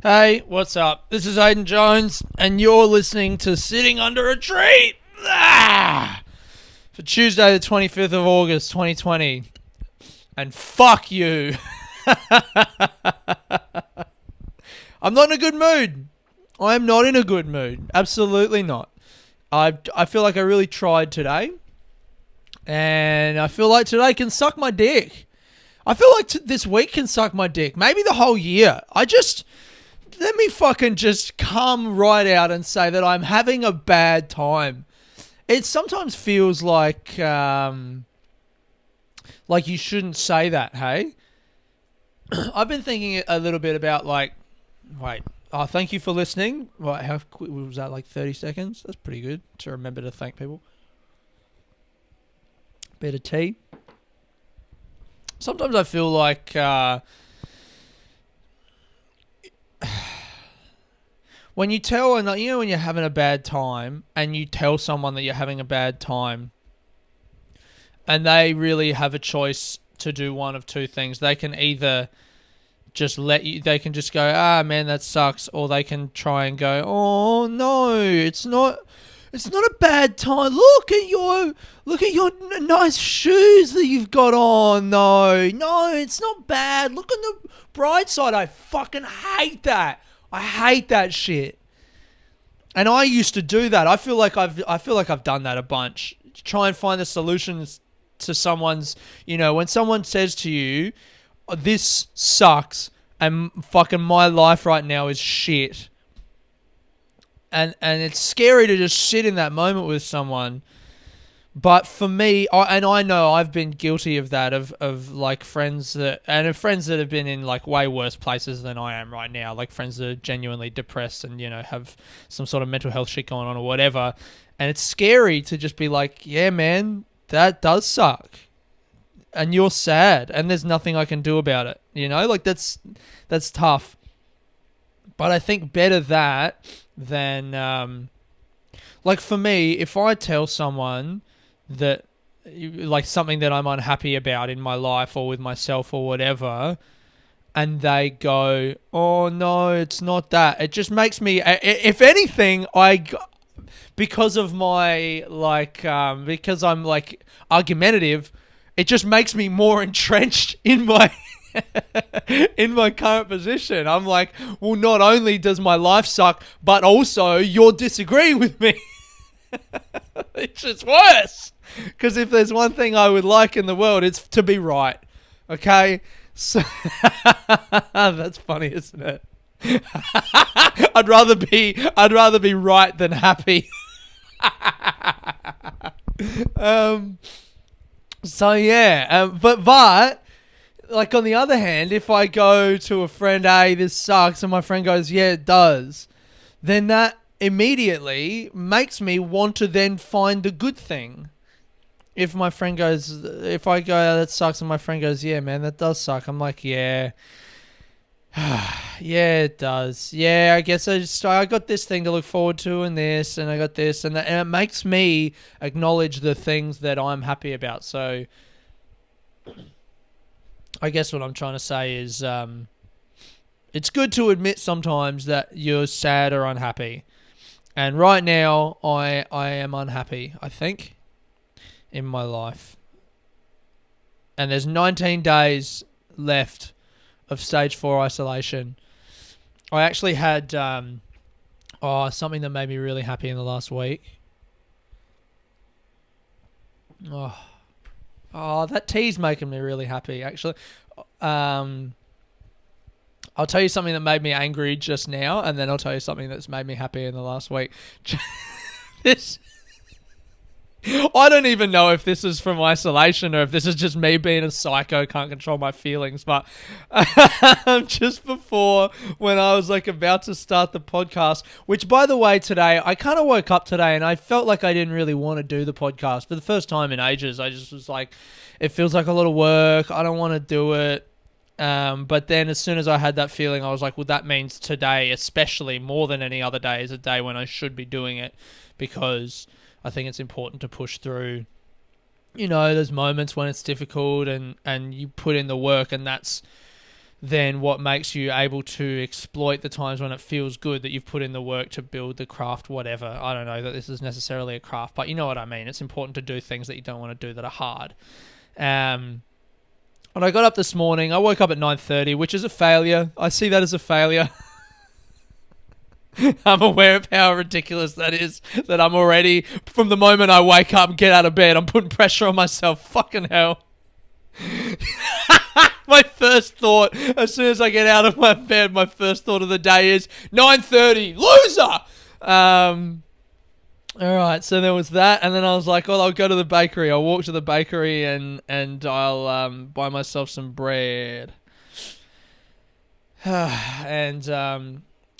Hey, what's up? This is Aidan Jones, and you're listening to Sitting Under a Tree for Tuesday, the 25th of August, 2020. And fuck you. I'm not in a good mood. I am not in a good mood. Absolutely not. I feel like I really tried today, and I feel like today can suck my dick. I feel like this week can suck my dick. Maybe the whole year. Let me fucking just come right out and say that I'm having a bad time. It sometimes feels like you shouldn't say that, hey? I've been thinking a little bit about thank you for listening. Right, how quick was that, like 30 seconds? That's pretty good to remember to thank people. Bit of tea. Sometimes I feel like when you tell, and when you're having a bad time and you tell someone that you're having a bad time and they really have a choice to do one of two things. They can either just they can just go, man, that sucks, or they can try and go, oh no, it's not a bad time. Look at your nice shoes that you've got on. No, it's not bad. Look on the bright side. I fucking hate that. I hate that shit. And I used to do that. I feel like I've done that a bunch. Try and find the solutions to someone's, when someone says to you, this sucks and fucking my life right now is shit. And it's scary to just sit in that moment with someone. But for me, I know I've been guilty of that, of like friends that have been in like way worse places than I am right now, like friends that are genuinely depressed and, have some sort of mental health shit going on or whatever. And it's scary to just be like, yeah, man, that does suck. And you're sad and there's nothing I can do about it. Like that's tough. But I think better that than, like for me, if I tell someone that, like something that I'm unhappy about in my life or with myself or whatever, and they go, oh no, it's not that. It just makes me, if anything, because of my, because I'm like argumentative, it just makes me more entrenched in my in my current position. I'm like, well, not only does my life suck, but also you're disagreeing with me. It's just worse. Because if there's one thing I would like in the world, it's to be right. Okay? So that's funny, isn't it? I'd rather be right than happy. So yeah, but like on the other hand, if I go to a friend, hey, this sucks, and my friend goes, yeah, it does, then that immediately makes me want to then find the good thing. If I go, oh, that sucks, and my friend goes, yeah, man, that does suck, I'm like, yeah. Yeah, it does. Yeah, I guess I got this thing to look forward to, and this, and I got this, and that, and it makes me acknowledge the things that I'm happy about. So, I guess what I'm trying to say is, it's good to admit sometimes that you're sad or unhappy. And right now, I am unhappy, I think, in my life. And there's 19 days left of stage 4 isolation. I actually had something that made me really happy in the last week. That tea's making me really happy, actually. I'll tell you something that made me angry just now, and then I'll tell you something that's made me happy in the last week. I don't even know if this is from isolation or if this is just me being a psycho, can't control my feelings, but just before, when I was like about to start the podcast, which by the way, today, I kind of woke up today and I felt like I didn't really want to do the podcast for the first time in ages. I just was like, it feels like a lot of work. I don't want to do it. But then as soon as I had that feeling, I was like, well, that means today, especially more than any other day, is a day when I should be doing it, because I think it's important to push through. There's moments when it's difficult and you put in the work, and that's then what makes you able to exploit the times when it feels good that you've put in the work to build the craft, whatever. I don't know that this is necessarily a craft, but you know what I mean. It's important to do things that you don't want to do that are hard. And I got up this morning. I woke up at 9:30, which is a failure. I see that as a failure. I'm aware of how ridiculous that is, that I'm already, from the moment I wake up and get out of bed, I'm putting pressure on myself. Fucking hell. My first thought, as soon as I get out of my bed, my first thought of the day is 9:30, loser! Alright, so there was that, and then I was like, well, I'll go to the bakery. I'll walk to the bakery and I'll buy myself some bread. And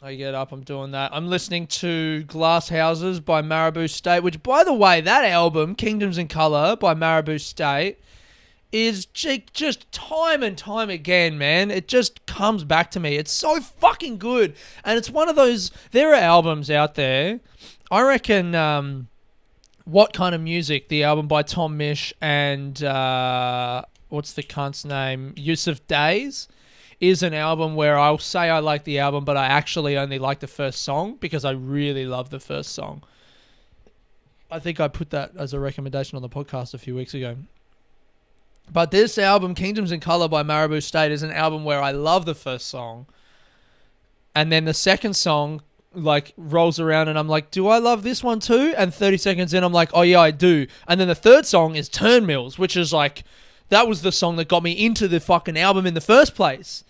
I get up, I'm doing that. I'm listening to Glass Houses by Marabou State, which, by the way, that album, Kingdoms in Colour by Marabou State, is just time and time again, man. It just comes back to me. It's so fucking good. And it's one of those, there are albums out there. I reckon What Kind of Music, the album by Tom Misch and what's the cunt's name? Yusuf Days, is an album where I'll say I like the album, but I actually only like the first song because I really love the first song. I think I put that as a recommendation on the podcast a few weeks ago. But this album, Kingdoms in Colour by Marabou State, is an album where I love the first song. And then the second song, like, rolls around and I'm like, do I love this one too? And 30 seconds in, I'm like, oh yeah, I do. And then the third song is Turnmills, which is like, that was the song that got me into the fucking album in the first place.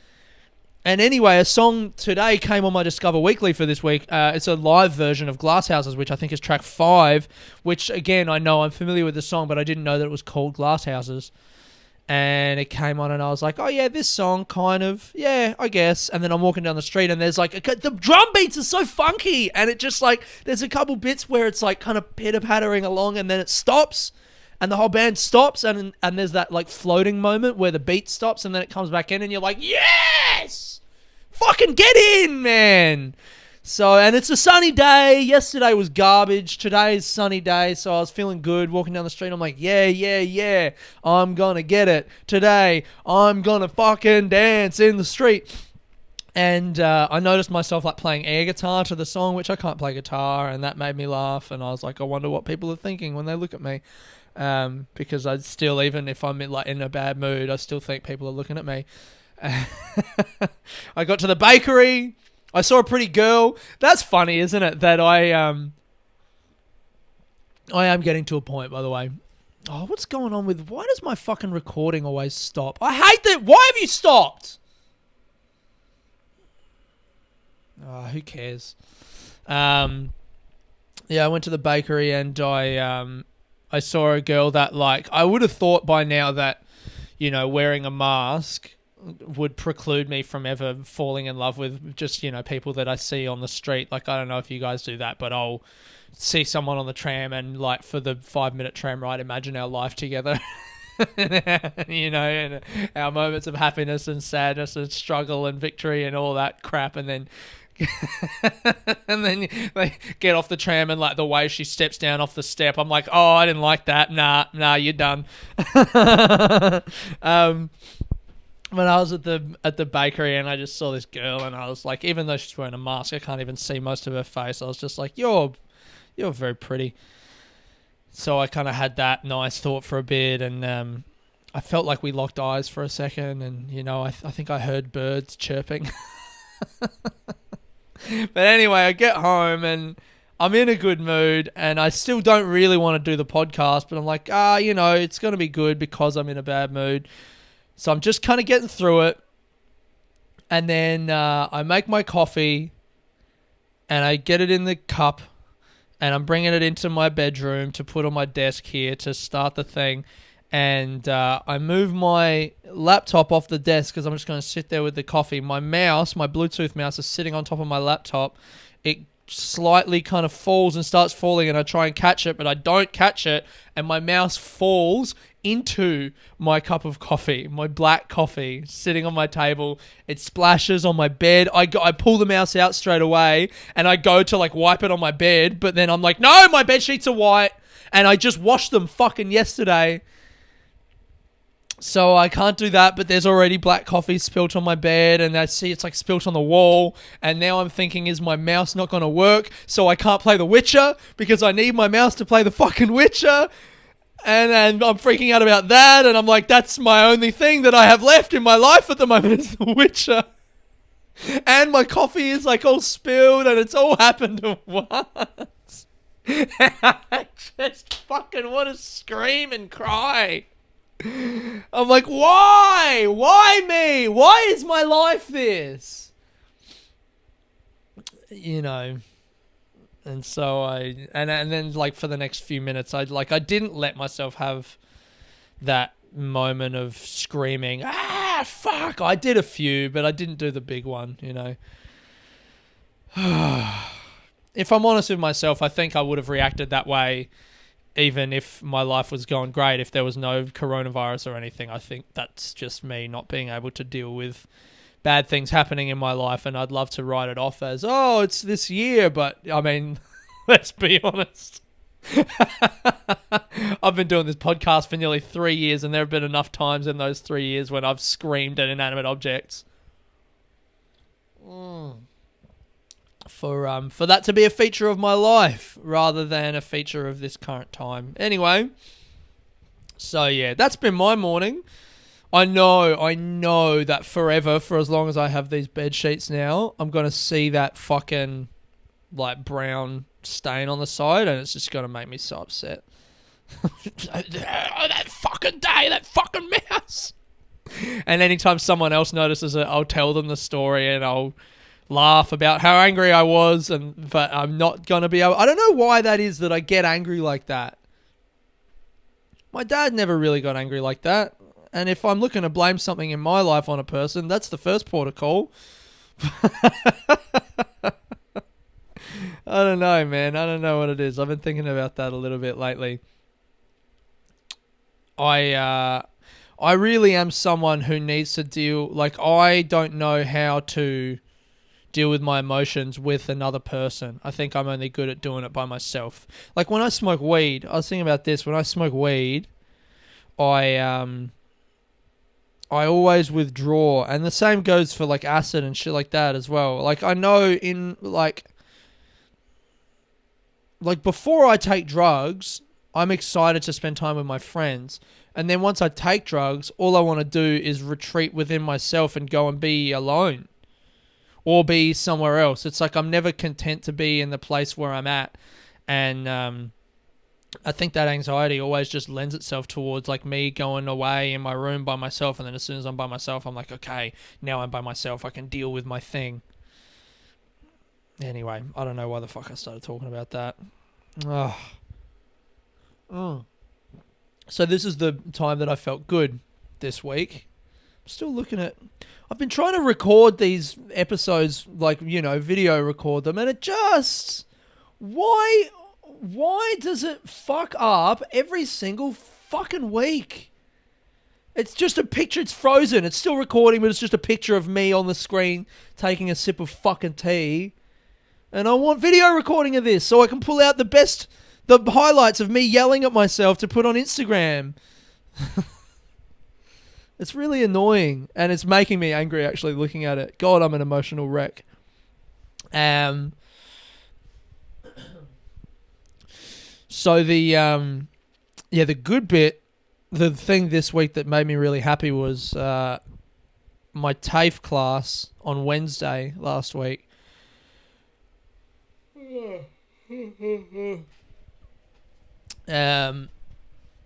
And anyway, a song today came on my Discover Weekly for this week. It's a live version of Glass Houses, which I think is track 5, which, again, I know I'm familiar with the song, but I didn't know that it was called Glass Houses. And it came on and I was like, oh yeah, this song kind of, yeah, I guess. And then I'm walking down the street and there's like, the drum beats are so funky. And it just like, there's a couple bits where it's like kind of pitter-pattering along and then it stops and the whole band stops and there's that like floating moment where the beat stops and then it comes back in and you're like, yes! Fucking get in, man! So, and it's a sunny day. Yesterday was garbage. Today's sunny day, so I was feeling good. Walking down the street, I'm like, yeah. I'm gonna get it. Today, I'm gonna fucking dance in the street. And I noticed myself like playing air guitar to the song, which I can't play guitar, and that made me laugh. And I was like, I wonder what people are thinking when they look at me. Because I still, even if I'm in a bad mood, I still think people are looking at me. I got to the bakery. I saw a pretty girl. That's funny, isn't it? That I am getting to a point, by the way. Oh, what's going on with... Why does my fucking recording always stop? I hate that. Why have you stopped? Oh, who cares? Yeah, I went to the bakery and I saw a girl that, like... I would have thought by now that, you know, wearing a mask would preclude me from ever falling in love with just, you know, people that I see on the street. Like, I don't know if you guys do that, but I'll see someone on the tram and, like, for the 5-minute tram ride, imagine our life together. You know, and our moments of happiness and sadness and struggle and victory and all that crap. And then and then they get off the tram and, like, the way she steps down off the step, I'm like, oh, I didn't like that. Nah, you're done. When I was at the bakery and I just saw this girl and I was like, even though she's wearing a mask, I can't even see most of her face. I was just like, you're very pretty. So I kind of had that nice thought for a bit and I felt like we locked eyes for a second and, you know, I think I heard birds chirping. But anyway, I get home and I'm in a good mood and I still don't really want to do the podcast, but I'm like, you know, it's going to be good because I'm in a bad mood. So I'm just kind of getting through it. And then I make my coffee and I get it in the cup and I'm bringing it into my bedroom to put on my desk here to start the thing. And I move my laptop off the desk because I'm just going to sit there with the coffee. My mouse, my Bluetooth mouse, is sitting on top of my laptop. It slightly kind of falls and starts falling and I try and catch it, but I don't catch it. And my mouse falls into my cup of coffee, my black coffee sitting on my table. It splashes on my bed. I pull the mouse out straight away and I go to like wipe it on my bed, but then I'm like, no, my bed sheets are white and I just washed them fucking yesterday. So I can't do that, but there's already black coffee spilt on my bed, and I see it's like spilt on the wall, and now I'm thinking, is my mouse not going to work? So I can't play The Witcher because I need my mouse to play the fucking Witcher, and I'm freaking out about that, and I'm like, that's my only thing that I have left in my life at the moment is The Witcher. And my coffee is like all spilled, and it's all happened at once. I just fucking want to scream and cry. I'm like, why? Why me? Why is my life this? You know. And so and then like for the next few minutes, I didn't let myself have that moment of screaming, fuck. I did a few, but I didn't do the big one, you know. If I'm honest with myself, I think I would have reacted that way even if my life was going great, if there was no coronavirus or anything. I think that's just me not being able to deal with bad things happening in my life, and I'd love to write it off as, oh, it's this year, but I mean, let's be honest. I've been doing this podcast for nearly 3 years, and there have been enough times in those 3 years when I've screamed at inanimate objects. For that to be a feature of my life rather than a feature of this current time. Anyway, so yeah, that's been my morning. I know that forever, for as long as I have these bed sheets now, I'm going to see that fucking like brown stain on the side, and it's just going to make me so upset. That fucking day, that fucking mouse. And anytime someone else notices it, I'll tell them the story, and I'll laugh about how angry I was, but I'm not going to be able... I don't know why that is that I get angry like that. My dad never really got angry like that. And if I'm looking to blame something in my life on a person, that's the first port of call. I don't know, man. I don't know what it is. I've been thinking about that a little bit lately. I really am someone who needs to deal... Like, I don't know how to deal with my emotions with another person. I think I'm only good at doing it by myself. Like when I smoke weed, I was thinking about this. When I smoke weed, I always withdraw, and the same goes for like acid and shit like that as well. Like I know in like before I take drugs, I'm excited to spend time with my friends. And then once I take drugs, all I want to do is retreat within myself and go and be alone. Or be somewhere else. It's like I'm never content to be in the place where I'm at. And I think that anxiety always just lends itself towards like me going away in my room by myself. And then as soon as I'm by myself, I'm like, okay, now I'm by myself. I can deal with my thing. Anyway, I don't know why the fuck I started talking about that. So this is the time that I felt good this week. I'm still looking at... I've been trying to record these episodes, like, you know, video record them, and it just... Why does it fuck up every single fucking week? It's just a picture, it's frozen. It's still recording, but it's just a picture of me on the screen taking a sip of fucking tea. And I want video recording of this so I can pull out the highlights of me yelling at myself to put on Instagram. It's really annoying, and it's making me angry actually looking at it. God, I'm an emotional wreck. So the good bit, the thing this week that made me really happy was my TAFE class on Wednesday last week. And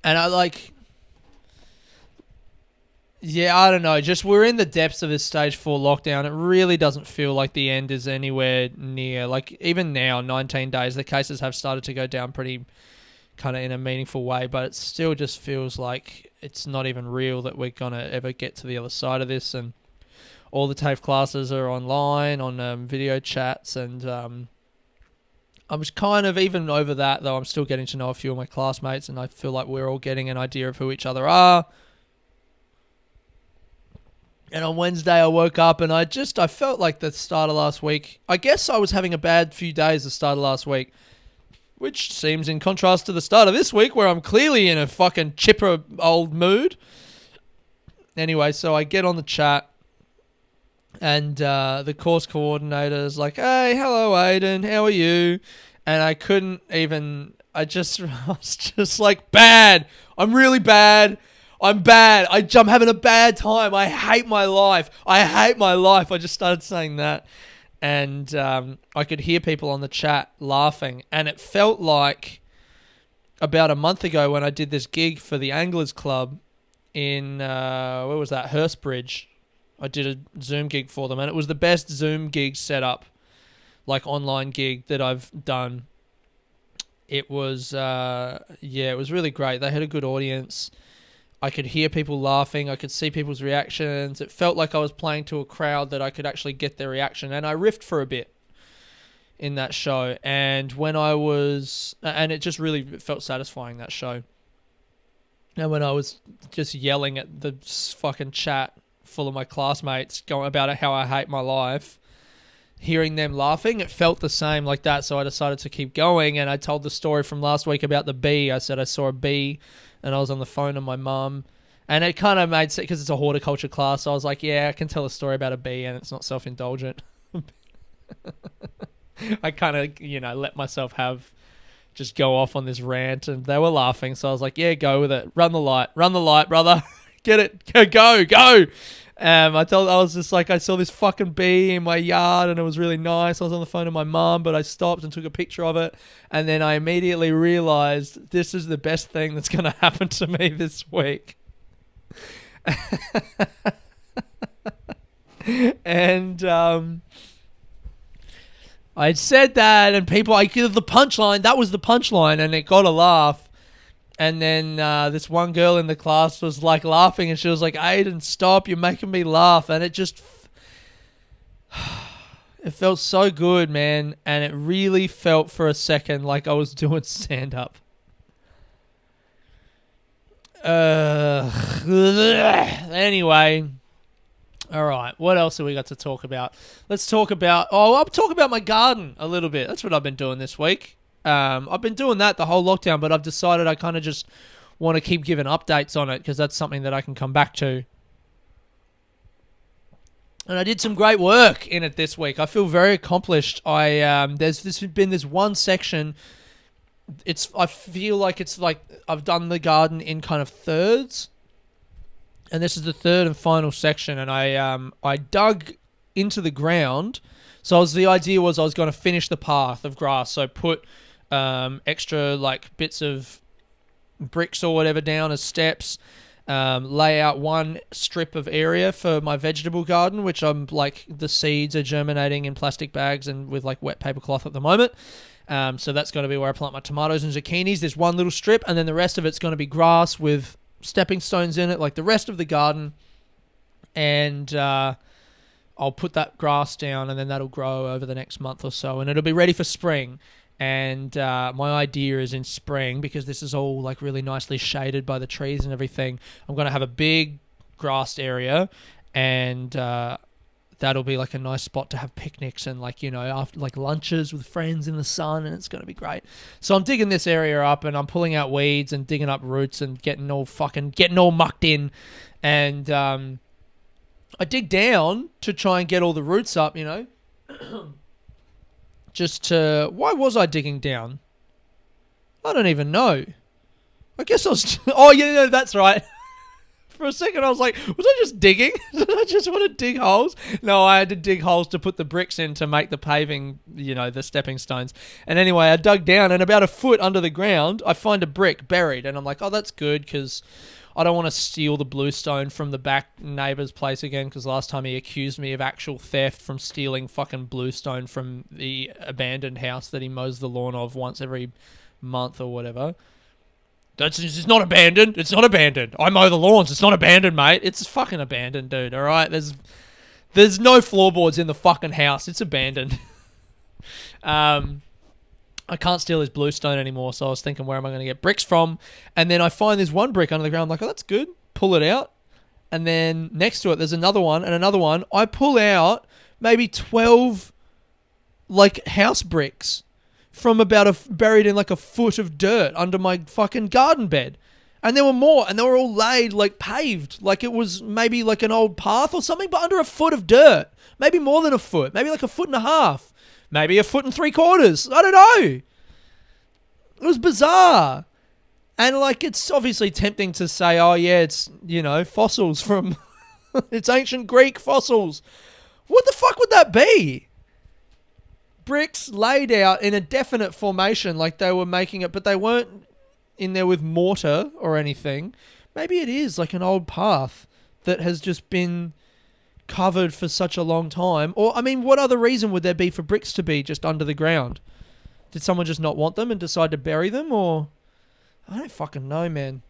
I like... Yeah, I don't know. Just we're in the depths of this stage 4 lockdown. It really doesn't feel like the end is anywhere near. Like even now, 19 days, the cases have started to go down pretty kind of in a meaningful way, but it still just feels like it's not even real that we're going to ever get to the other side of this. And all the TAFE classes are online on video chats, and I'm just kind of, even over that though, I'm still getting to know a few of my classmates, and I feel like we're all getting an idea of who each other are. And on Wednesday I woke up and I felt like the start of last week, I guess I was having a bad few days the start of last week, which seems in contrast to the start of this week where I'm clearly in a fucking chipper old mood. Anyway, so I get on the chat, and the course coordinator is like, "Hey, hello, Aidan. How are you?" And I couldn't even. I was just like, bad. I'm really bad. I'm bad. I'm having a bad time. I hate my life. I hate my life. I just started saying that. And I could hear people on the chat laughing. And it felt like about a month ago when I did this gig for the Anglers Club in, where was that? Hurstbridge. I did a Zoom gig for them. And it was the best Zoom gig setup, like online gig that I've done. It was, it was really great. They had a good audience. I could hear people laughing. I could see people's reactions. It felt like I was playing to a crowd that I could actually get their reaction. And I riffed for a bit in that show. And it just really felt satisfying, that show. And when I was just yelling at the fucking chat full of my classmates going about how I hate my life, hearing them laughing, it felt the same like that. So I decided to keep going. And I told the story from last week about the bee. I said I saw a bee and I was on the phone with my mum. And it kind of made sense because it's a horticulture class. So I was like, yeah, I can tell a story about a bee and it's not self-indulgent. I kind of, let myself just go off on this rant, and they were laughing. So I was like, yeah, go with it. Run the light, brother. Get it. Go. I was just like, I saw this fucking bee in my yard and it was really nice. I was on the phone with my mum, but I stopped and took a picture of it. And then I immediately realized this is the best thing that's going to happen to me this week. And I said that, and people, I give the punchline. That was the punchline, and it got a laugh. And then this one girl in the class was like laughing, and she was like, "Aidan, stop! You're making me laugh." And it felt so good, man. And it really felt for a second like I was doing stand up. Anyway. All right, what else have we got to talk about? Let's talk about... I'll talk about my garden a little bit. That's what I've been doing this week. I've been doing that the whole lockdown, but I've decided I kind of just want to keep giving updates on it because that's something that I can come back to. And I did some great work in it this week. I feel very accomplished. There's been this one section... I feel like it's like I've done the garden in kind of thirds. And this is the third and final section, and I dug into the ground. So the idea was I was going to finish the path of grass. So put extra like bits of bricks or whatever down as steps. Lay out one strip of area for my vegetable garden, which I'm like the seeds are germinating in plastic bags and with like wet paper cloth at the moment. So that's going to be where I plant my tomatoes and zucchinis. There's one little strip, and then the rest of it's going to be grass with stepping stones in it like the rest of the garden, and I'll put that grass down, and then that'll grow over the next month or so, and it'll be ready for spring. And my idea is in spring, because this is all like really nicely shaded by the trees and everything, I'm going to have a big grassed area, and that'll be like a nice spot to have picnics and like, after like lunches with friends in the sun, and it's going to be great. So I'm digging this area up, and I'm pulling out weeds and digging up roots and getting all mucked in. And I dig down to try and get all the roots up, why was I digging down? I don't even know. I guess I was... Oh, yeah, that's right. For a second, I was like, was I just digging? Did I just want to dig holes? No, I had to dig holes to put the bricks in to make the paving, the stepping stones. And anyway, I dug down, and about a foot under the ground, I find a brick buried. And I'm like, oh, that's good, because I don't want to steal the bluestone from the back neighbour's place again, because last time he accused me of actual theft from stealing fucking bluestone from the abandoned house that he mows the lawn of once every month or whatever. It's not abandoned. It's not abandoned. I mow the lawns. It's not abandoned, mate. It's fucking abandoned, dude. All right? There's no floorboards in the fucking house. It's abandoned. I can't steal his bluestone anymore, so I was thinking, where am I going to get bricks from? And then I find this one brick under the ground. I'm like, oh, that's good. Pull it out. And then next to it, there's another one and another one. I pull out maybe 12 like house bricks from about buried in like a foot of dirt under my fucking garden bed. And there were more, and they were all laid, like, paved. Like, it was maybe, like, an old path or something, but under a foot of dirt. Maybe more than a foot. Maybe, like, a foot and a half. Maybe a foot and 3/4. I don't know. It was bizarre. And, like, it's obviously tempting to say, oh, yeah, it's, you know, fossils from... it's ancient Greek fossils. What the fuck would that be? Bricks laid out in a definite formation, like they were making it, but they weren't in there with mortar or anything. Maybe it is like an old path that has just been covered for such a long time. Or, I mean, what other reason would there be for bricks to be just under the ground? Did someone just not want them and decide to bury them? Or, I don't fucking know, man.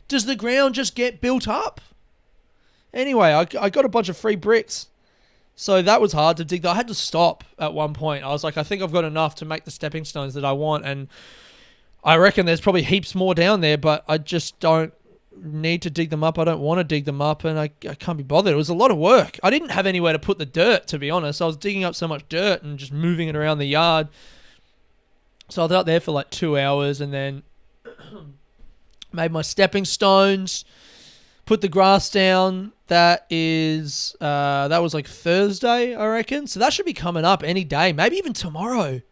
Does the ground just get built up? Anyway, I got a bunch of free bricks. So that was hard to dig. I had to stop at one point. I was like, I think I've got enough to make the stepping stones that I want. And I reckon there's probably heaps more down there, but I just don't need to dig them up. I don't want to dig them up, and I can't be bothered. It was a lot of work. I didn't have anywhere to put the dirt, to be honest. I was digging up so much dirt and just moving it around the yard. So I was out there for like 2 hours and then made my stepping stones, put the grass down. That was like Thursday, I reckon. So that should be coming up any day, maybe even tomorrow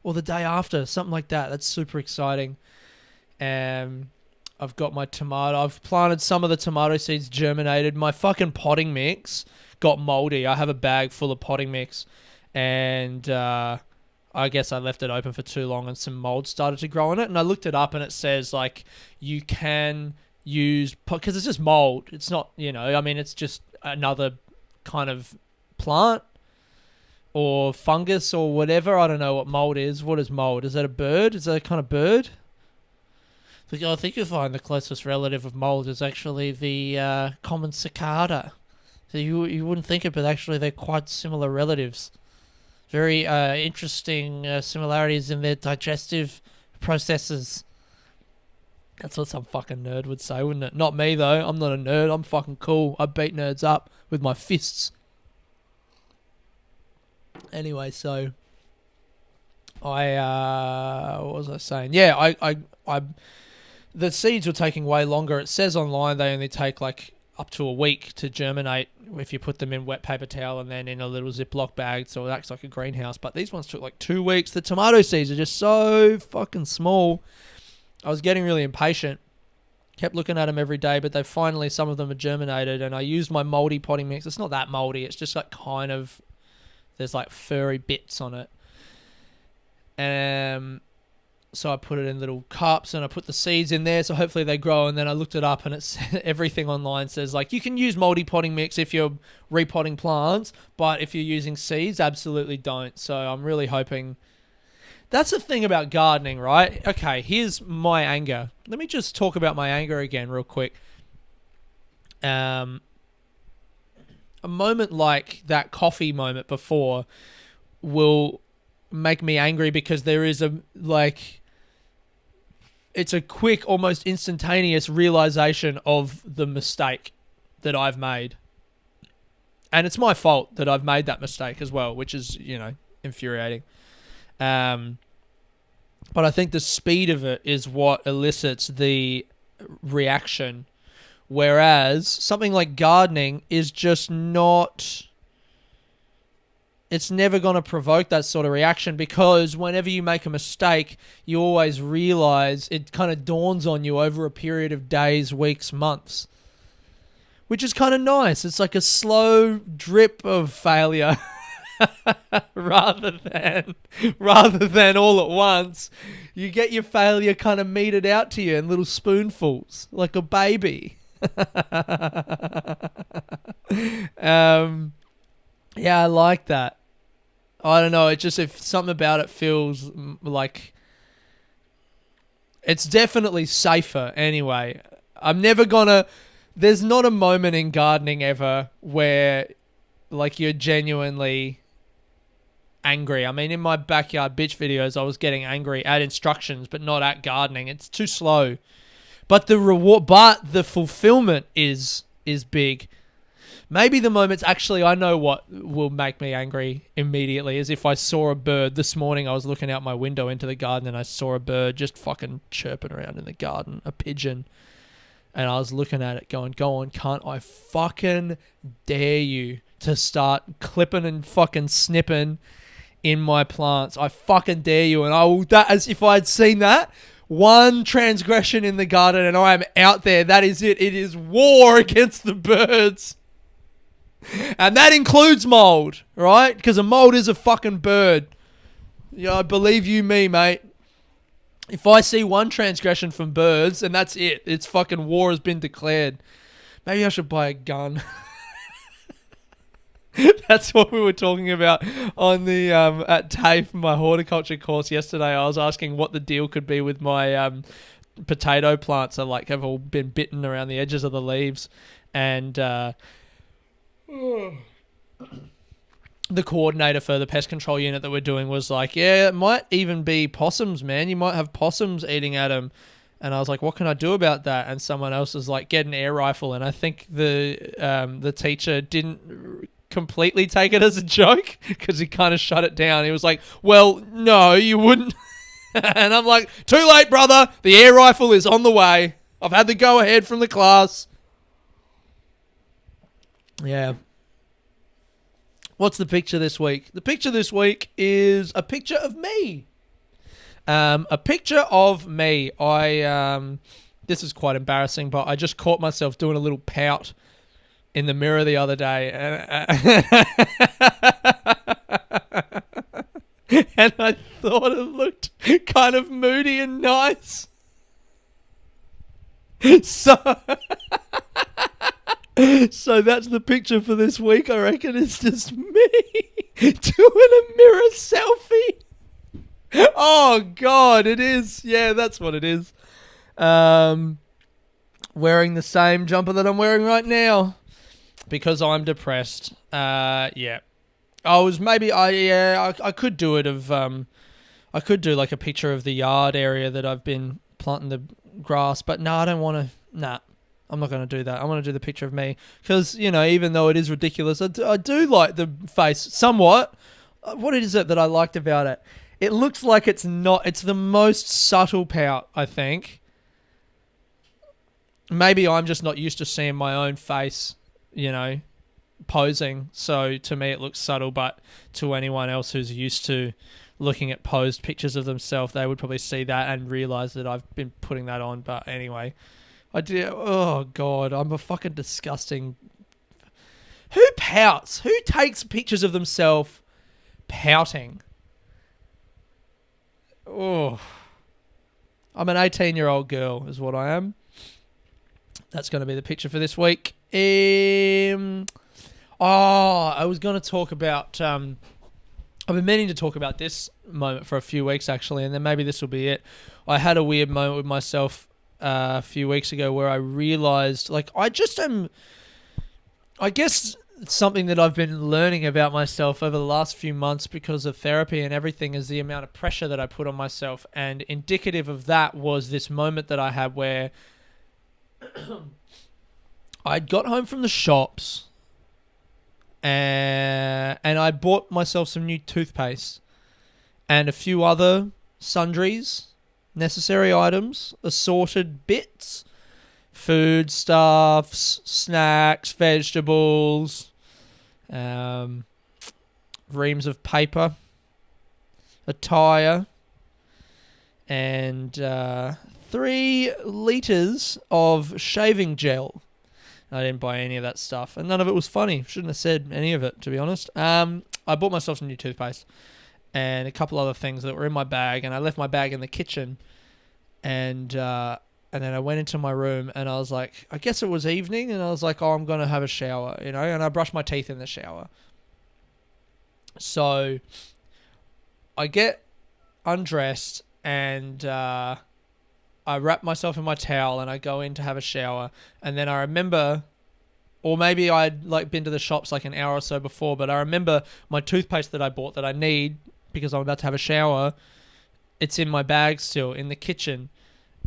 or the day after, something like that. That's super exciting. I've got my tomato. I've planted some of the tomato seeds, germinated. My fucking potting mix got moldy. I have a bag full of potting mix, and I guess I left it open for too long and some mold started to grow in it. And I looked it up and it says like you can use, because it's just mold. It's not, you know, I mean, it's just another kind of plant or fungus or whatever. I don't know what mold is. What is mold? Is that a bird? Is that a kind of bird? I think you'll find the closest relative of mold is actually the common cicada. So you wouldn't think it, but actually they're quite similar relatives. Very interesting similarities in their digestive processes. That's what some fucking nerd would say, wouldn't it? Not me, though. I'm not a nerd. I'm fucking cool. I beat nerds up with my fists. Anyway, so what was I saying? Yeah, I the seeds were taking way longer. It says online they only take like up to a week to germinate if you put them in wet paper towel and then in a little Ziploc bag, so it acts like a greenhouse. But these ones took like 2 weeks. The tomato seeds are just so fucking small. I was getting really impatient. Kept looking at them every day, but finally some of them are germinated, and I used my moldy potting mix. It's not that moldy. It's just like kind of, there's like furry bits on it. So I put it in little cups and I put the seeds in there, so hopefully they grow. And then I looked it up and it's everything online says like you can use moldy potting mix if you're repotting plants, but if you're using seeds, absolutely don't. So I'm really hoping. That's the thing about gardening, right? Okay, here's my anger. Let me just talk about my anger again real quick. A moment like that coffee moment before will make me angry because there is it's a quick, almost instantaneous realization of the mistake that I've made. And it's my fault that I've made that mistake as well, which is, you know, infuriating. But I think the speed of it is what elicits the reaction. Whereas something like gardening is just not... It's never going to provoke that sort of reaction because whenever you make a mistake, you always realize it kind of dawns on you over a period of days, weeks, months. Which is kind of nice. It's like a slow drip of failure. rather than all at once. You get your failure kind of meted out to you in little spoonfuls, like a baby. Yeah, I like that. I don't know, it just, if something about it feels like it's definitely safer anyway. There's not a moment in gardening ever where like you're genuinely angry. I mean, in my backyard bitch videos, I was getting angry at instructions, but not at gardening. It's too slow. But the fulfillment is big. Maybe the moments, actually, I know what will make me angry immediately is if I saw a bird. This morning I was looking out my window into the garden and I saw a bird just fucking chirping around in the garden, a pigeon. And I was looking at it going, go on, cunt, I fucking dare you to start clipping and fucking snipping in my plants. I fucking dare you. And I will, that, as if I had seen that, one transgression in the garden and I am out there. That is it. It is war against the birds. And that includes mold, right? Because a mold is a fucking bird. Yeah, I believe you me, mate. If I see one transgression from birds, and that's it. It's fucking war has been declared. Maybe I should buy a gun. That's what we were talking about on the at TAFE, my horticulture course yesterday. I was asking what the deal could be with my potato plants that like have all been bitten around the edges of the leaves, and the coordinator for the pest control unit that we're doing was like, yeah, it might even be possums, man. You might have possums eating at them. And I was like, what can I do about that? And someone else was like, get an air rifle. And I think the teacher didn't completely take it as a joke because he kind of shut it down. He was like, well, no, you wouldn't. And I'm like, too late, brother. The air rifle is on the way. I've had the go ahead from the class. Yeah. What's the picture this week? The picture this week is a picture of me. A picture of me. This is quite embarrassing, but I just caught myself doing a little pout in the mirror the other day. And I thought it looked kind of moody and nice. So that's the picture for this week. I reckon it's just me doing a mirror selfie. Oh, God, it is. Yeah, that's what it is. Wearing the same jumper that I'm wearing right now because I'm depressed. Yeah. I could do it of, I could do like a picture of the yard area that I've been planting the grass, but no, I don't want to. Nah. I'm not going to do that. I want to do the picture of me because, you know, even though it is ridiculous, I do like the face somewhat. What is it that I liked about it? It looks like it's the most subtle pout, I think. Maybe I'm just not used to seeing my own face, you know, posing. So to me, it looks subtle, but to anyone else who's used to looking at posed pictures of themselves, they would probably see that and realize that I've been putting that on. But anyway, I do. Oh, God, I'm a fucking disgusting. Who pouts? Who takes pictures of themselves pouting? Oh, I'm an 18-year-old girl is what I am. That's going to be the picture for this week. I was going to talk about... I've been meaning to talk about this moment for a few weeks, actually, and then maybe this will be it. I had a weird moment with myself a few weeks ago where I realized, like, I guess something that I've been learning about myself over the last few months because of therapy and everything is the amount of pressure that I put on myself. And indicative of that was this moment that I had where I'd got home from the shops and I bought myself some new toothpaste and a few other sundries, necessary items, assorted bits, foodstuffs, snacks, vegetables, reams of paper, a tyre, and 3 litres of shaving gel. I didn't buy any of that stuff, and none of it was funny. Shouldn't have said any of it, to be honest. I bought myself some new toothpaste and a couple other things that were in my bag, and I left my bag in the kitchen, and then I went into my room, and I was like, I guess it was evening, and I was like, oh, I'm going to have a shower, you know, and I brushed my teeth in the shower. So I get undressed, and I wrap myself in my towel, and I go in to have a shower, and then I remember, or maybe I'd like been to the shops like an hour or so before, but I remember my toothpaste that I bought that I need because I'm about to have a shower. It's in my bag still in the kitchen.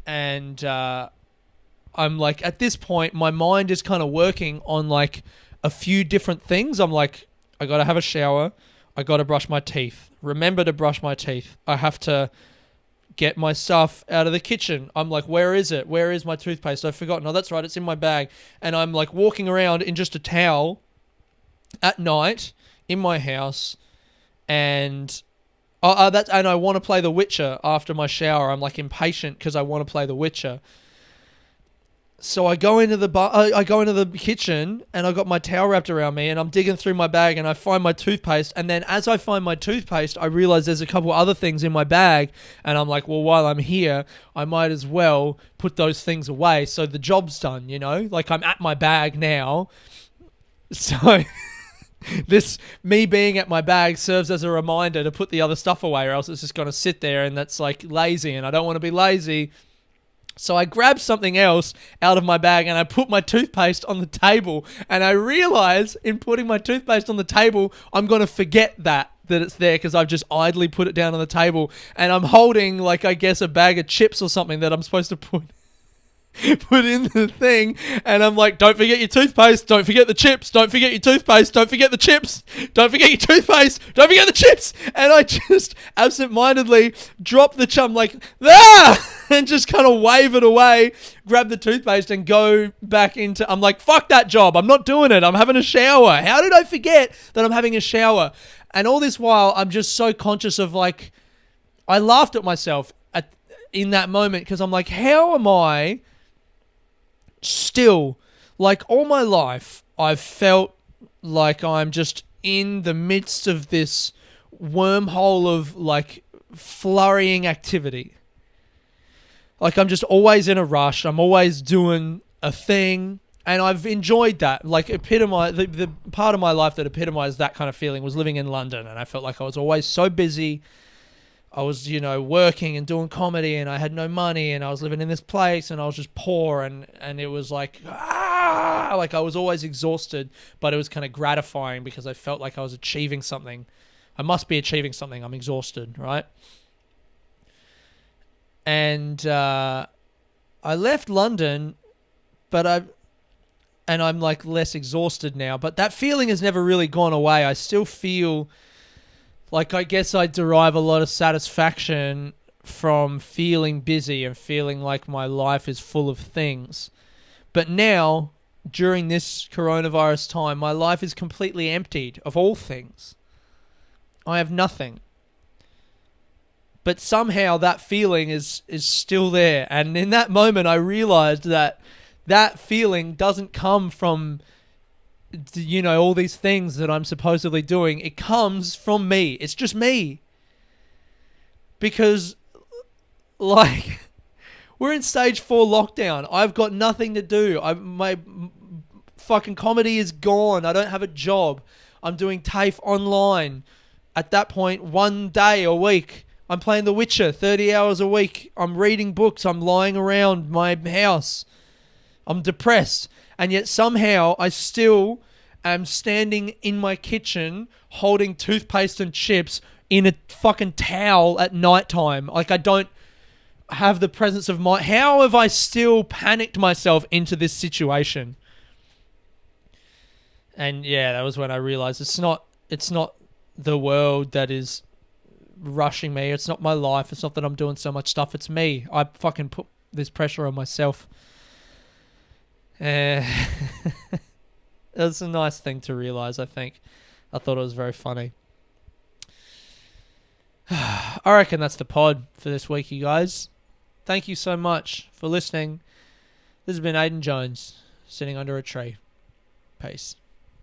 And I'm like, at this point, my mind is kind of working on like a few different things. I'm like, I got to have a shower. I got to brush my teeth. Remember to brush my teeth. I have to get my stuff out of the kitchen. I'm like, where is it? Where is my toothpaste? I've forgotten. Oh, that's right. It's in my bag. And I'm like walking around in just a towel at night in my house. And and I want to play The Witcher after my shower. I'm like impatient because I want to play The Witcher. So I go into the kitchen and I got my towel wrapped around me and I'm digging through my bag and I find my toothpaste. And then as I find my toothpaste, I realize there's a couple other things in my bag. And I'm like, well, while I'm here, I might as well put those things away. So the job's done, you know, like I'm at my bag now. So me being at my bag serves as a reminder to put the other stuff away, or else it's just going to sit there, and that's like lazy, and I don't want to be lazy. So I grab something else out of my bag and I put my toothpaste on the table, and I realize in putting my toothpaste on the table, I'm going to forget that it's there because I've just idly put it down on the table, and I'm holding like, I guess, a bag of chips or something that I'm supposed to put in the thing, and I'm like, don't forget your toothpaste, don't forget the chips, don't forget your toothpaste, don't forget the chips, don't forget your toothpaste, don't forget the chips, and I just absentmindedly drop the chum like, and just kind of wave it away, grab the toothpaste and go back into, I'm like, fuck that job, I'm not doing it, I'm having a shower. How did I forget that I'm having a shower? And all this while, I'm just so conscious of like, I laughed at myself in that moment because I'm like, how am I still, like all my life, I've felt like I'm just in the midst of this wormhole of like flurrying activity. Like I'm just always in a rush. I'm always doing a thing. And I've enjoyed that. Like the part of my life that epitomized that kind of feeling was living in London. And I felt like I was always so busy. I was, working and doing comedy, and I had no money, and I was living in this place, and I was just poor, and it was like, like I was always exhausted, but it was kind of gratifying because I felt like I was achieving something. I must be achieving something. I'm exhausted, right? And I left London, and I'm like less exhausted now, but that feeling has never really gone away. I still feel like, I guess I derive a lot of satisfaction from feeling busy and feeling like my life is full of things. But now, during this coronavirus time, my life is completely emptied of all things. I have nothing. But somehow that feeling is still there. And in that moment, I realized that feeling doesn't come from all these things that I'm supposedly doing. It comes from me. It's just me. Because, like, we're in stage 4 lockdown. I've got nothing to do. My fucking comedy is gone. I don't have a job. I'm doing TAFE online. At that point, 1 day a week, I'm playing The Witcher 30 hours a week. I'm reading books. I'm lying around my house. I'm depressed. And yet somehow I still am standing in my kitchen holding toothpaste and chips in a fucking towel at nighttime. Like I don't have the presence of mind. How have I still panicked myself into this situation? And yeah, that was when I realized it's not the world that is rushing me. It's not my life. It's not that I'm doing so much stuff. It's me. I fucking put this pressure on myself. It's a nice thing to realize, I think. I thought it was very funny. I reckon that's the pod for this week, you guys. Thank you so much for listening. This has been Aidan Jones, sitting under a tree. Peace.